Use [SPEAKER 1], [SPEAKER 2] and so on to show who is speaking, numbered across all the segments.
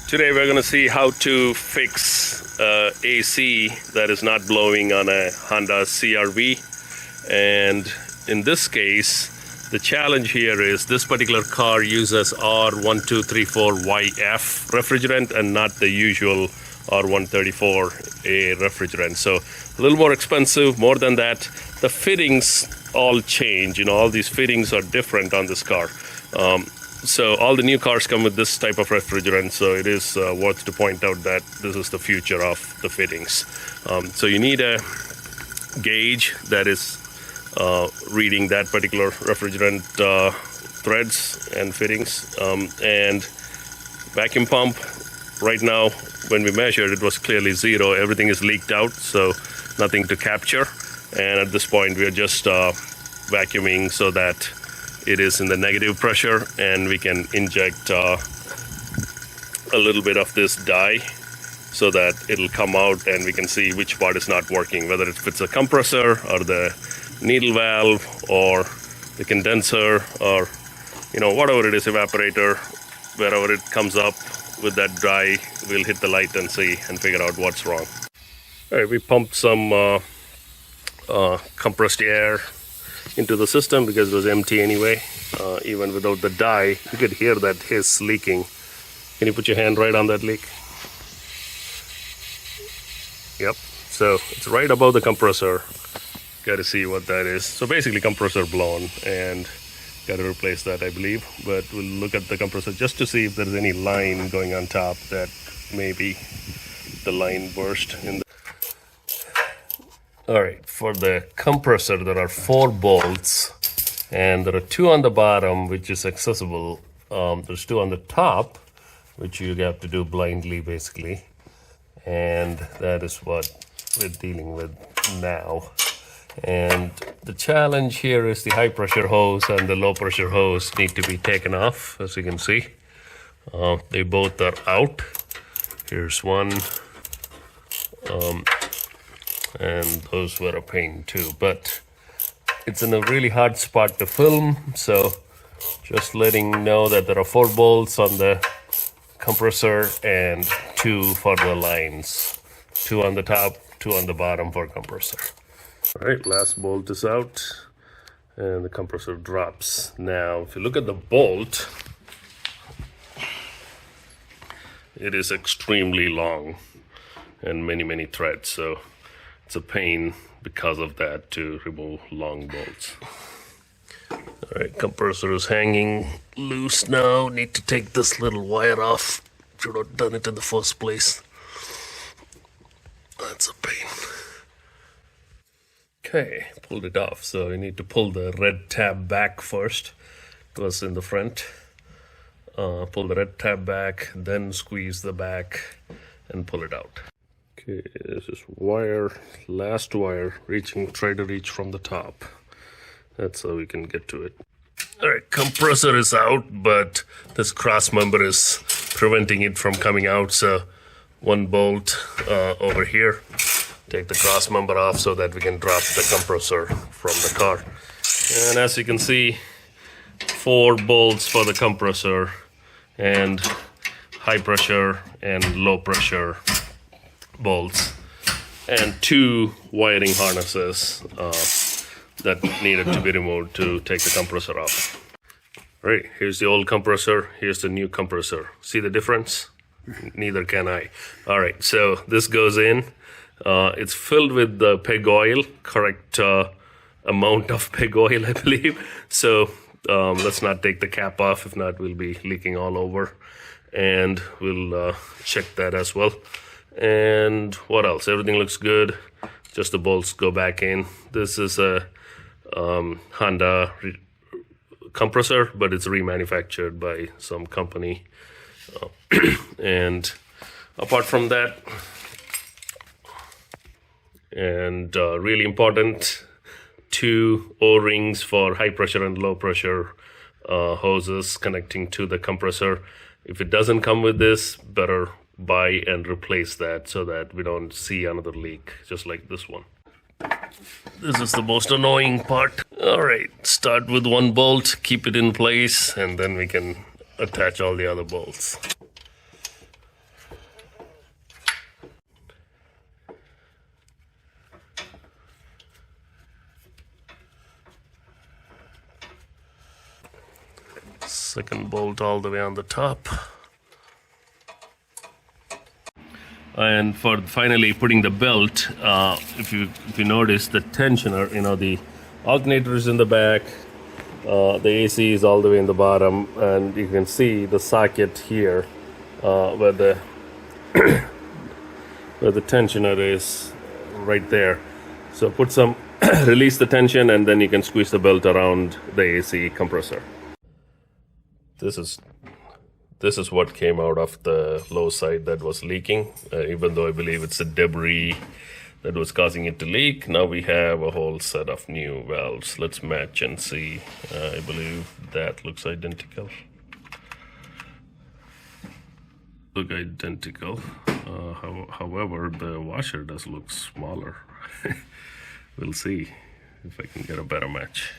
[SPEAKER 1] Today we're going to see how to fix AC that is not blowing on a Honda CR-V. And in this case, the challenge here is this particular car uses R1234YF refrigerant and not the usual R134A refrigerant. So a little more expensive. More than that, the fittings all change. All these fittings are different on this car. So all the new cars come with this type of refrigerant, so it is worth to point out that this is the future of the fittings. So you need a gauge that is reading that particular refrigerant threads and fittings. And vacuum pump, right now when we measured, it was clearly 0. Everything is leaked out, so nothing to capture. And at this point we are just vacuuming so that it is in the negative pressure, and we can inject a little bit of this dye so that it'll come out and we can see which part is not working, whether if it's a compressor or the needle valve or the condenser or whatever it is, evaporator. Wherever it comes up with that dye, we'll hit the light and see and figure out what's wrong. All right, we pumped some compressed air into the system because it was empty anyway. Even without the dye, you could hear that hiss leaking. Can you put your hand right on that leak? Yep, so it's right above the compressor. Got to see what that is. So basically compressor blown, and got to replace that, I believe. But we'll look at the compressor just to see if there's any line going on top that maybe the line burst in the... All right, for the compressor, there are 4 bolts, and there are 2 on the bottom, which is accessible. There's 2 on the top, which you have to do blindly, basically. And that is what we're dealing with now. And the challenge here is the high pressure hose and the low pressure hose need to be taken off, as you can see. They both are out. Here's one. And those were a pain too, but it's in a really hard spot to film, so just letting you know that there are 4 bolts on the compressor and 2 for the lines. 2 on the top, 2 on the bottom for compressor. All right, last bolt is out and the compressor drops. Now if you look at the bolt, it is extremely long and many threads, so it's a pain because of that to remove long bolts. All right, compressor is hanging loose now. Need to take this little wire off. Should have done it in the first place. That's a pain. Okay, pulled it off. So you need to pull the red tab back first. It was in the front. Pull the red tab back, then squeeze the back and pull it out. Okay, this is wire, last wire, try to reach from the top. That's how we can get to it. All right, compressor is out, but this cross member is preventing it from coming out. So 1 bolt over here. Take the cross member off so that we can drop the compressor from the car. And as you can see, 4 bolts for the compressor and high pressure and low pressure bolts, and 2 wiring harnesses that needed to be removed to take the compressor off. All right, here's the old compressor, here's the new compressor. See the difference? Neither can I. All right, so this goes in. It's filled with the pig oil, correct amount of pig oil, I believe. So let's not take the cap off, if not we'll be leaking all over. And we'll check that as well. And what else? Everything looks good. Just the bolts go back in. This is a Honda compressor, but it's remanufactured by some company. And apart from that, and really important, 2 O-rings for high pressure and low pressure hoses connecting to the compressor. If it doesn't come with this, better buy and replace that so that we don't see another leak, just like this one. This is the most annoying part. All right, start with 1 bolt, keep it in place, and then we can attach all the other bolts. second bolt all the way on the top. And for finally putting the belt, if you notice the tensioner, the alternator is in the back, the AC is all the way in the bottom, and you can see the socket here where the where the tensioner is right there. So put some release the tension, and then you can squeeze the belt around the AC compressor. This is what came out of the low side that was leaking, even though I believe it's the debris that was causing it to leak. Now we have a whole set of new valves. Let's match and see. I believe that looks identical. Look identical. However, the washer does look smaller. We'll see if I can get a better match.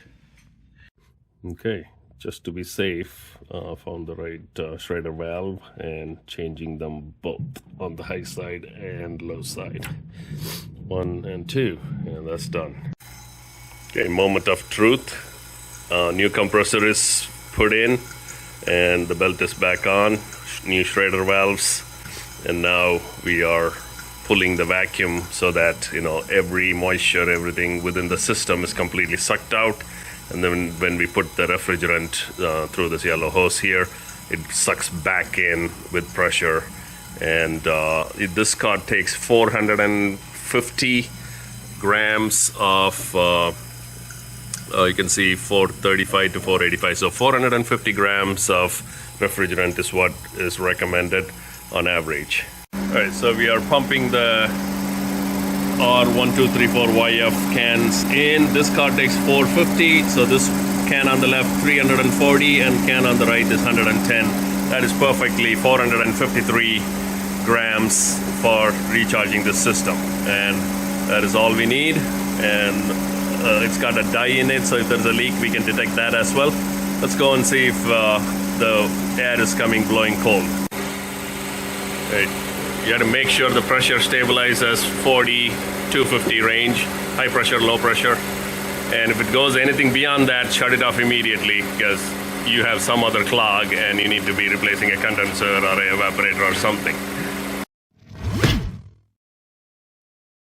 [SPEAKER 1] Okay, just to be safe, found the right Schrader valve and changing them both on the high side and low side. 1 and 2, and that's done. Okay, moment of truth. New compressor is put in and the belt is back on. New Schrader valves, and now we are pulling the vacuum so that every moisture, everything within the system is completely sucked out. And then when we put the refrigerant through this yellow hose here, it sucks back in with pressure. And this card takes 450 grams of, you can see 435 to 485. So 450 grams of refrigerant is what is recommended on average. All right, so we are pumping the R1234YF cans in. This car takes 450, so this can on the left 340 and can on the right is 110. That is perfectly 453 grams for recharging the system, and that is all we need. And it's got a dye in it, so if there's a leak we can detect that as well. Let's go and see if the air is blowing cold. Right. You have to make sure the pressure stabilizes 40 to 50 range, high pressure, low pressure. And if it goes anything beyond that, shut it off immediately, because you have some other clog and you need to be replacing a condenser or an evaporator or something.